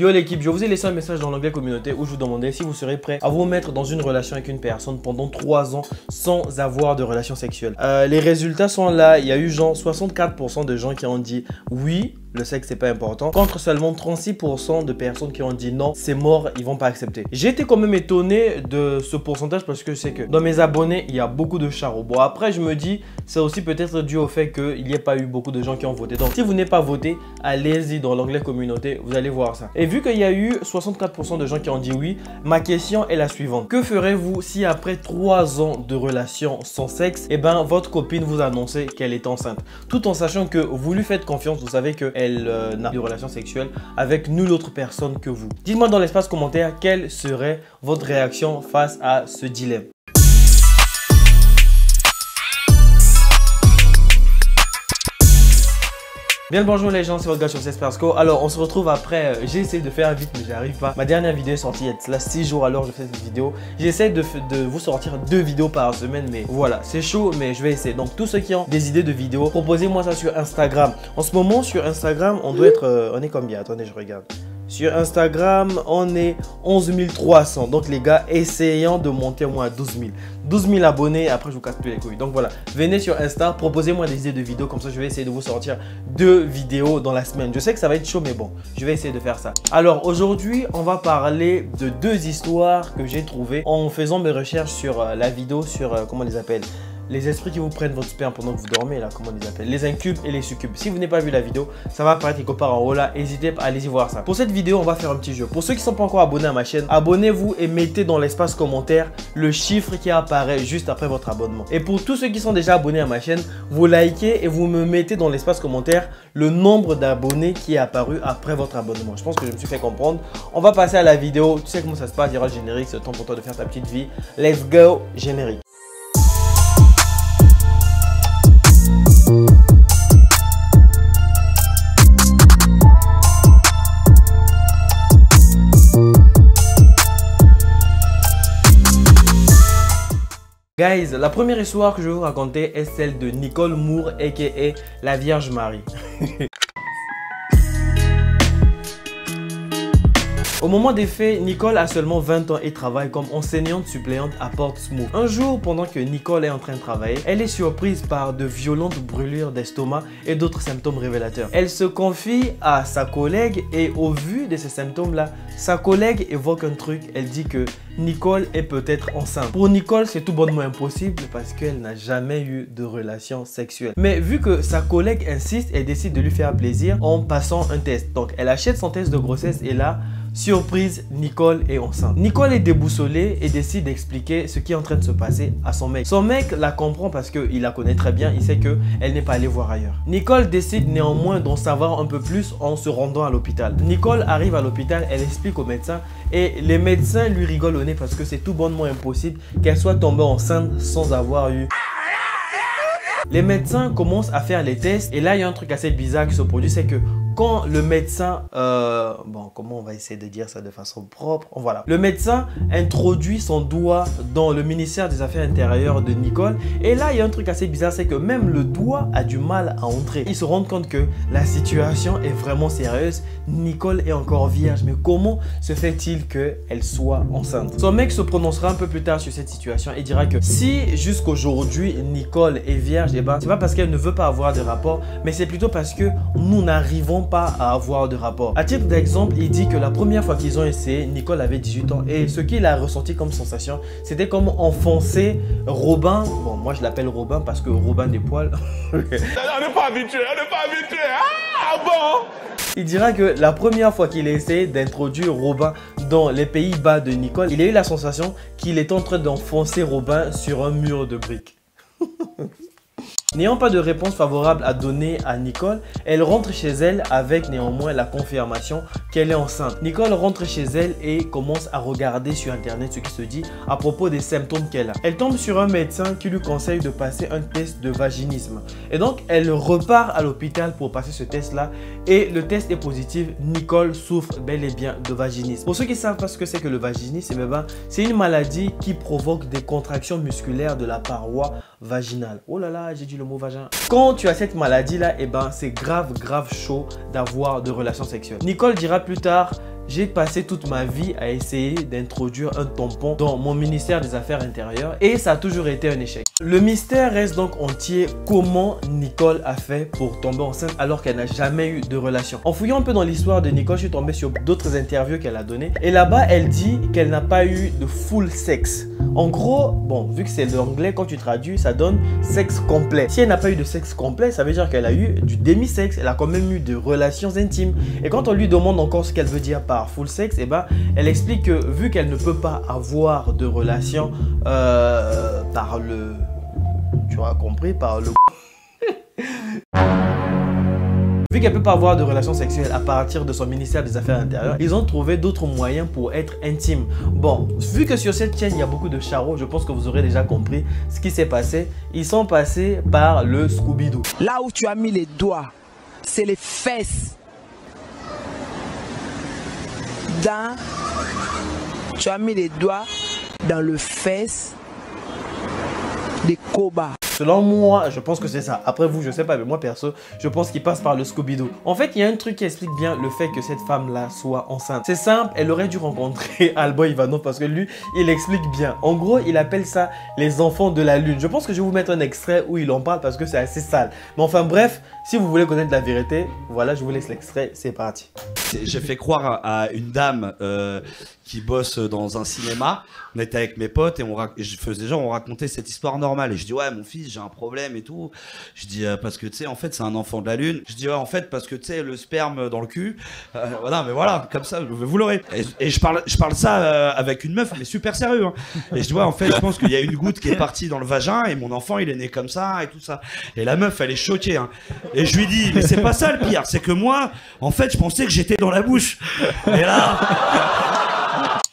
Yo l'équipe, je vous ai laissé un message dans l'onglet communauté où je vous demandais si vous serez prêt à vous mettre dans une relation avec une personne pendant 3 ans sans avoir de relation sexuelle. Les résultats sont là, il y a eu genre 64% de gens qui ont dit oui, le sexe c'est pas important, contre seulement 36% de personnes qui ont dit non, c'est mort, ils vont pas accepter. J'ai été quand même étonné de ce pourcentage parce que je sais que dans mes abonnés, il y a beaucoup de charros. Bon après je me dis, c'est aussi peut-être dû au fait qu'il n'y ait pas eu beaucoup de gens qui ont voté. Donc si vous n'avez pas voté, allez-y dans l'onglet communauté, vous allez voir ça. Et vu qu'il y a eu 64% de gens qui ont dit oui, ma question est la suivante. Que ferez-vous si après 3 ans de relation sans sexe, eh ben votre copine vous annonçait qu'elle est enceinte? Tout en sachant que vous lui faites confiance, vous savez qu'elle n'a pas de relation sexuelle avec nulle autre personne que vous. Dites-moi dans l'espace commentaire quelle serait votre réaction face à ce dilemme. Bien le bonjour les gens, c'est votre gars sur Sespersco. Alors on se retrouve après, j'ai essayé de faire vite mais j'arrive pas. Ma dernière vidéo est sortie il y a 6 jours alors je fais cette vidéo. J'essaie de vous sortir 2 vidéos par semaine mais voilà, c'est chaud mais je vais essayer. Donc tous ceux qui ont des idées de vidéos, proposez-moi ça sur Instagram. En ce moment sur Instagram, on doit être, on est combien? Attendez, je regarde. Sur Instagram, on est 11 300. Donc les gars, essayons de monter au moins à 12 000. 12 000 abonnés, après je vous casse plus les couilles. Donc voilà, venez sur Insta, proposez-moi des idées de vidéos. Comme ça, je vais essayer de vous sortir 2 vidéos dans la semaine. Je sais que ça va être chaud, mais bon, je vais essayer de faire ça. Alors aujourd'hui, on va parler de 2 histoires que j'ai trouvées en faisant mes recherches sur la vidéo, sur comment on les appelle, les esprits qui vous prennent votre sperme pendant que vous dormez, là, comment on les appelle, les incubes et les succubes. Si vous n'avez pas vu la vidéo, ça va apparaître quelque part en haut là, n'hésitez pas, allez-y voir ça. Pour cette vidéo, on va faire un petit jeu. Pour ceux qui ne sont pas encore abonnés à ma chaîne, abonnez-vous et mettez dans l'espace commentaire le chiffre qui apparaît juste après votre abonnement. Et pour tous ceux qui sont déjà abonnés à ma chaîne, vous likez et vous me mettez dans l'espace commentaire le nombre d'abonnés qui est apparu après votre abonnement. Je pense que je me suis fait comprendre. On va passer à la vidéo. Tu sais comment ça se passe, il y aura le générique, c'est le temps pour toi de faire ta petite vie. Let's go, générique. Guys, la première histoire que je vais vous raconter est celle de Nicole Moore, aka la Vierge Marie. Au moment des faits, Nicole a seulement 20 ans et travaille comme enseignante suppléante à Portsmouth. Un jour, pendant que Nicole est en train de travailler, elle est surprise par de violentes brûlures d'estomac et d'autres symptômes révélateurs. Elle se confie à sa collègue et au vu de ces symptômes-là, sa collègue évoque un truc. Elle dit que Nicole est peut-être enceinte. Pour Nicole, c'est tout bonnement impossible parce qu'elle n'a jamais eu de relation sexuelle. Mais vu que sa collègue insiste, elle décide de lui faire plaisir en passant un test. Donc, elle achète son test de grossesse et là, surprise, Nicole est enceinte. Nicole est déboussolée et décide d'expliquer ce qui est en train de se passer à son mec. Son mec la comprend parce qu'il la connaît très bien, il sait qu'elle n'est pas allée voir ailleurs. Nicole décide néanmoins d'en savoir un peu plus en se rendant à l'hôpital. Nicole arrive à l'hôpital, elle explique au médecin et les médecins lui rigolent au nez parce que c'est tout bonnement impossible qu'elle soit tombée enceinte sans avoir eu... Les médecins commencent à faire les tests et là il y a un truc assez bizarre qui se produit, c'est que quand le médecin, bon comment on va essayer de dire ça de façon propre, voilà. Le médecin introduit son doigt dans le ministère des Affaires intérieures de Nicole et là il y a un truc assez bizarre, c'est que même le doigt a du mal à entrer. Ils se rendent compte que la situation est vraiment sérieuse, Nicole est encore vierge, mais comment se fait-il qu'elle soit enceinte? Son mec se prononcera un peu plus tard sur cette situation et dira que si jusqu'aujourd'hui Nicole est vierge, eh ben, c'est pas parce qu'elle ne veut pas avoir de rapport, mais c'est plutôt parce que nous n'arrivons pas à avoir de rapport. À titre d'exemple, il dit que la première fois qu'ils ont essayé, Nicole avait 18 ans et ce qu'il a ressenti comme sensation, c'était comme enfoncer Robin. Bon, moi je l'appelle Robin parce que Robin des poils. On n'est pas habitué, on n'est pas habitué. Ah bon? Il dira que la première fois qu'il a essayé d'introduire Robin dans les Pays-Bas de Nicole, il a eu la sensation qu'il est en train d'enfoncer Robin sur un mur de briques. N'ayant pas de réponse favorable à donner à Nicole, elle rentre chez elle avec néanmoins la confirmation qu'elle est enceinte. Nicole rentre chez elle et commence à regarder sur internet ce qui se dit à propos des symptômes qu'elle a. Elle tombe sur un médecin qui lui conseille de passer un test de vaginisme. Et donc elle repart à l'hôpital pour passer ce test là et le test est positif. Nicole souffre bel et bien de vaginisme. Pour ceux qui ne savent pas ce que c'est que le vaginisme, c'est une maladie qui provoque des contractions musculaires de la paroi vaginale. Oh là là, j'ai dit le mot vagin. Quand tu as cette maladie là, c'est grave chaud d'avoir de relations sexuelles. Nicole dira plus tard: j'ai passé toute ma vie à essayer d'introduire un tampon dans mon ministère des Affaires intérieures et ça a toujours été un échec. Le mystère reste donc entier. Comment Nicole a fait pour tomber enceinte alors qu'elle n'a jamais eu de relation? En fouillant un peu dans l'histoire de Nicole, je suis tombé sur d'autres interviews qu'elle a données et là-bas, elle dit qu'elle n'a pas eu de full sexe. En gros, bon, vu que c'est l'anglais, quand tu traduis, ça donne sexe complet. Si elle n'a pas eu de sexe complet, ça veut dire qu'elle a eu du demi-sexe. Elle a quand même eu de relations intimes. Et quand on lui demande encore ce qu'elle veut dire par full sexe, eh ben, elle explique que vu qu'elle ne peut pas avoir de relations par le... Tu auras compris, par le... Vu qu'elle ne peut pas avoir de relations sexuelles à partir de son ministère des Affaires intérieures, ils ont trouvé d'autres moyens pour être intimes. Bon, vu que sur cette chaîne, il y a beaucoup de charros, je pense que vous aurez déjà compris ce qui s'est passé. Ils sont passés par le Scooby-Doo. Là où tu as mis les doigts, c'est les fesses. Tu as mis les doigts dans le fesse des cobas. Selon moi, je pense que c'est ça. Après vous, je sais pas, mais moi perso, je pense qu'il passe par le Scooby-Doo. En fait, il y a un truc qui explique bien le fait que cette femme-là soit enceinte. C'est simple, elle aurait dû rencontrer Alban Ivanov parce que lui, il explique bien. En gros, il appelle ça les enfants de la lune. Je pense que je vais vous mettre un extrait où il en parle parce que c'est assez sale. Mais enfin bref, si vous voulez connaître la vérité, voilà, je vous laisse l'extrait, c'est parti. J'ai fait croire à une dame qui bosse dans un cinéma. On était avec mes potes et je faisais genre, on racontait cette histoire normale. Et je dis, ouais, mon fils, j'ai un problème et tout. Je dis, parce que tu sais, en fait, c'est un enfant de la lune. Je dis, ouais, en fait, parce que tu sais, le sperme dans le cul. Voilà, mais voilà, comme ça, vous l'aurez. Et je parle ça avec une meuf, mais super sérieux. Hein. Et je dis, ouais, en fait, je pense qu'il y a une goutte qui est partie dans le vagin et mon enfant, il est né comme ça et tout ça. Et la meuf, elle est choquée. Hein. Et je lui dis, mais c'est pas ça le pire, c'est que moi, en fait, je pensais que j'étais dans la bouche. Et là.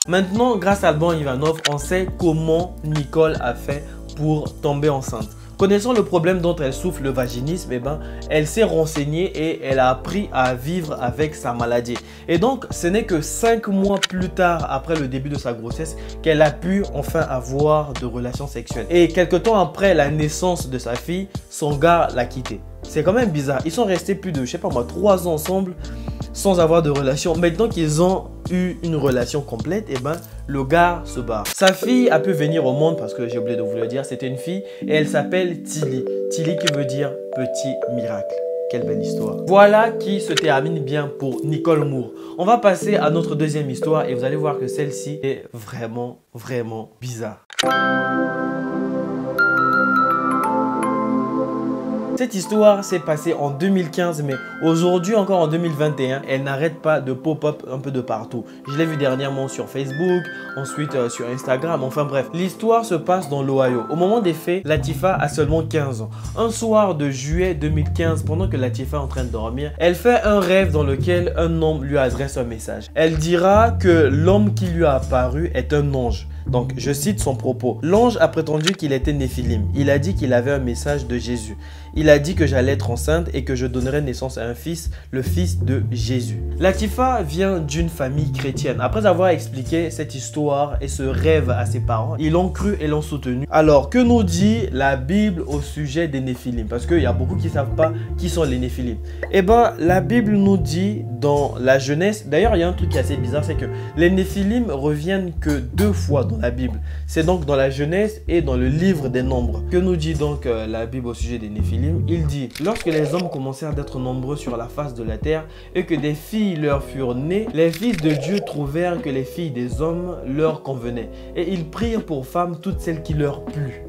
Maintenant, grâce à Alban Ivanov, on sait comment Nicole a fait pour tomber enceinte. Connaissant le problème dont elle souffre, le vaginisme, eh ben, elle s'est renseignée et elle a appris à vivre avec sa maladie. Et donc, ce n'est que 5 mois plus tard, après le début de sa grossesse, qu'elle a pu enfin avoir de relations sexuelles. Et quelques temps après la naissance de sa fille, son gars l'a quittée. C'est quand même bizarre. Ils sont restés plus de, je sais pas moi, 3 ans ensemble sans avoir de relation. Maintenant qu'ils ont eu une relation complète, eh ben, le gars se barre. Sa fille a pu venir au monde parce que j'ai oublié de vous le dire, c'était une fille et elle s'appelle Tilly. Tilly qui veut dire petit miracle. Quelle belle histoire. Voilà qui se termine bien pour Nicole Moore. On va passer à notre deuxième histoire et vous allez voir que celle-ci est vraiment, vraiment bizarre. Cette histoire s'est passée en 2015, mais aujourd'hui, encore en 2021, elle n'arrête pas de pop-up un peu de partout. Je l'ai vu dernièrement sur Facebook, ensuite sur Instagram, enfin bref. L'histoire se passe dans l'Ohio. Au moment des faits, Latifah a seulement 15 ans. Un soir de juillet 2015, pendant que Latifah est en train de dormir, elle fait un rêve dans lequel un homme lui adresse un message. Elle dira que l'homme qui lui a apparu est un ange. Donc, je cite son propos. L'ange a prétendu qu'il était Néphilim. Il a dit qu'il avait un message de Jésus. Il a dit que j'allais être enceinte et que je donnerais naissance à un fils, le fils de Jésus. Latifah vient d'une famille chrétienne. Après avoir expliqué cette histoire et ce rêve à ses parents, ils l'ont cru et l'ont soutenu. Alors, que nous dit la Bible au sujet des Néphilim? Parce qu'il y a beaucoup qui ne savent pas qui sont les Néphilim. Eh bien, la Bible nous dit dans la Genèse, d'ailleurs, il y a un truc qui est assez bizarre, c'est que les Néphilim reviennent que 2 fois dans la Bible. C'est donc dans la Genèse et dans le livre des Nombres. Que nous dit donc la Bible au sujet des Néphilim? Il dit, lorsque les hommes commencèrent d'être nombreux sur la face de la terre et que des filles leur furent nées, les fils de Dieu trouvèrent que les filles des hommes leur convenaient et ils prirent pour femmes toutes celles qui leur plut.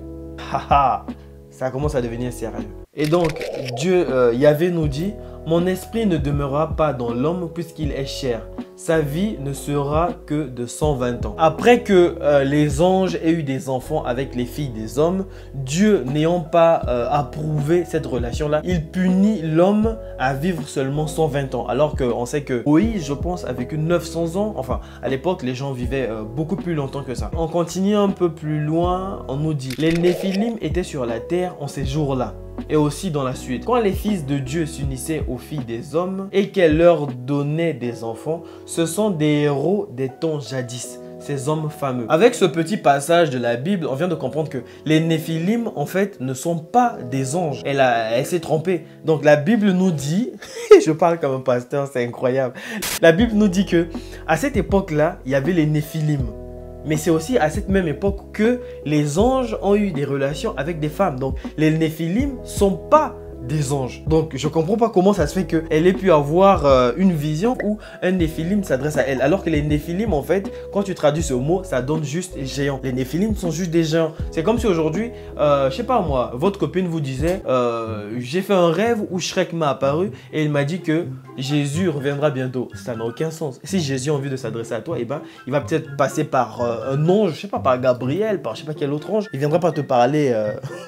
Haha, ça commence à devenir sérieux. Et donc, Dieu, Yahvé nous dit, mon esprit ne demeurera pas dans l'homme puisqu'il est chair. Sa vie ne sera que de 120 ans. Après que les anges aient eu des enfants avec les filles des hommes, Dieu n'ayant pas approuvé cette relation-là, il punit l'homme à vivre seulement 120 ans. Alors qu'on sait que Moïse, je pense, a vécu 900 ans. Enfin, à l'époque, les gens vivaient beaucoup plus longtemps que ça. On continue un peu plus loin, on nous dit, les Néphilim étaient sur la terre en ces jours-là. Et aussi dans la suite. Quand les fils de Dieu s'unissaient aux filles des hommes et qu'elles leur donnaient des enfants, ce sont des héros des temps jadis. ces hommes fameux. Avec ce petit passage de la Bible, on vient de comprendre que les Néphilim, en fait, ne sont pas des anges. Elle s'est trompée. Donc la Bible nous dit, je parle comme un pasteur, c'est incroyable. La Bible nous dit que à cette époque-là, il y avait les Néphilim. Mais c'est aussi à cette même époque que les anges ont eu des relations avec des femmes. Donc les Néphilim ne sont pas des anges. Donc je comprends pas comment ça se fait qu'elle ait pu avoir une vision où un Néphilim s'adresse à elle. Alors que les Néphilim, en fait, quand tu traduis ce mot, ça donne juste géant. Les Néphilim sont juste des géants. C'est comme si aujourd'hui, je sais pas moi, votre copine vous disait j'ai fait un rêve où Shrek m'a apparu et il m'a dit que Jésus reviendra bientôt. Ça n'a aucun sens. Si Jésus a envie de s'adresser à toi, eh ben, il va peut-être passer par un ange, je sais pas, par Gabriel, par je sais pas quel autre ange. Il viendra pas te parler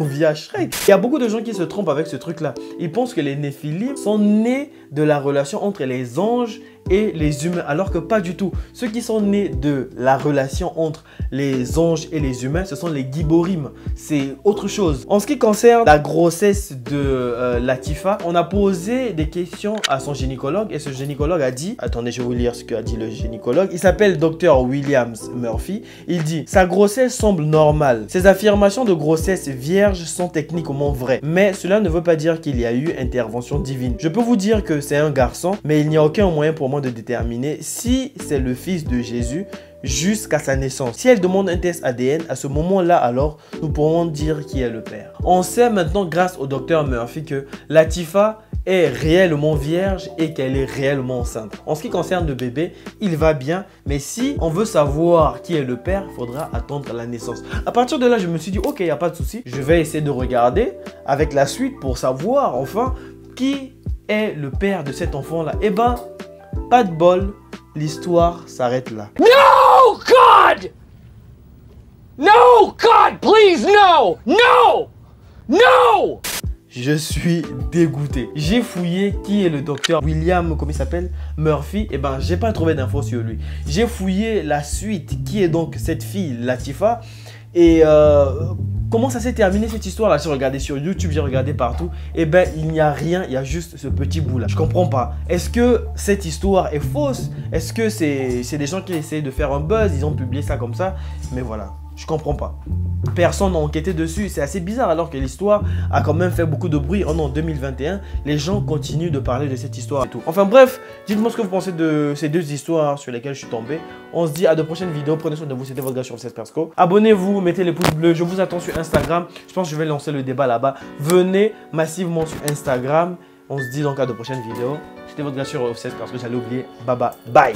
via Shrek. Il y a beaucoup de gens qui se trompent avec ce truc-là. Ils pensent que les Néphilim sont nés de la relation entre les anges et les humains, alors que pas du tout. Ceux qui sont nés de la relation entre les anges et les humains, ce sont les Giborim. C'est autre chose. En ce qui concerne la grossesse de Latifa, on a posé des questions à son gynécologue et ce gynécologue a dit, attendez, je vais vous lire ce qu'a dit le gynécologue. Il s'appelle Dr Williams Murphy. Il dit, sa grossesse semble normale. Ses affirmations de grossesse vierge sont techniquement vraies, mais cela ne veut pas dire qu'il y a eu intervention divine. Je peux vous dire que c'est un garçon, mais il n'y a aucun moyen pour moi de déterminer si c'est le fils de Jésus jusqu'à sa naissance. Si elle demande un test ADN, à ce moment-là, alors, nous pourrons dire qui est le père. On sait maintenant, grâce au docteur Murphy, que Latifa est réellement vierge et qu'elle est réellement enceinte. En ce qui concerne le bébé, il va bien, mais si on veut savoir qui est le père, il faudra attendre la naissance. À partir de là, je me suis dit, ok, il n'y a pas de souci. Je vais essayer de regarder avec la suite pour savoir, enfin, qui est le père de cet enfant-là. Eh ben, pas de bol, l'histoire s'arrête là. No, God! No, God, please, no! No! No! Je suis dégoûté. J'ai fouillé qui est le docteur William, comment il s'appelle, Murphy. Et ben, j'ai pas trouvé d'infos sur lui. J'ai fouillé la suite, qui est donc cette fille, Latifa. Et comment ça s'est terminé cette histoire là? J'ai regardé sur YouTube, j'ai regardé partout. Et ben il n'y a rien, il y a juste ce petit bout là. Je comprends pas. Est-ce que cette histoire est fausse? Est-ce que c'est des gens qui essaient de faire un buzz? Ils ont publié ça comme ça. Mais voilà, je comprends pas. Personne n'a enquêté dessus, c'est assez bizarre alors que l'histoire a quand même fait beaucoup de bruit. En 2021, les gens continuent de parler de cette histoire et tout. Enfin bref, dites-moi ce que vous pensez de ces deux histoires sur lesquelles je suis tombé. On se dit à de prochaines vidéos, prenez soin de vous, c'était votre gars sur FCS Persco. Abonnez-vous, mettez les pouces bleus, je vous attends sur Instagram. Je pense que je vais lancer le débat là-bas. Venez massivement sur Instagram. On se dit donc à de prochaines vidéos. C'était votre gars sur FCS Persco, j'allais oublier. Bye bye. Bye.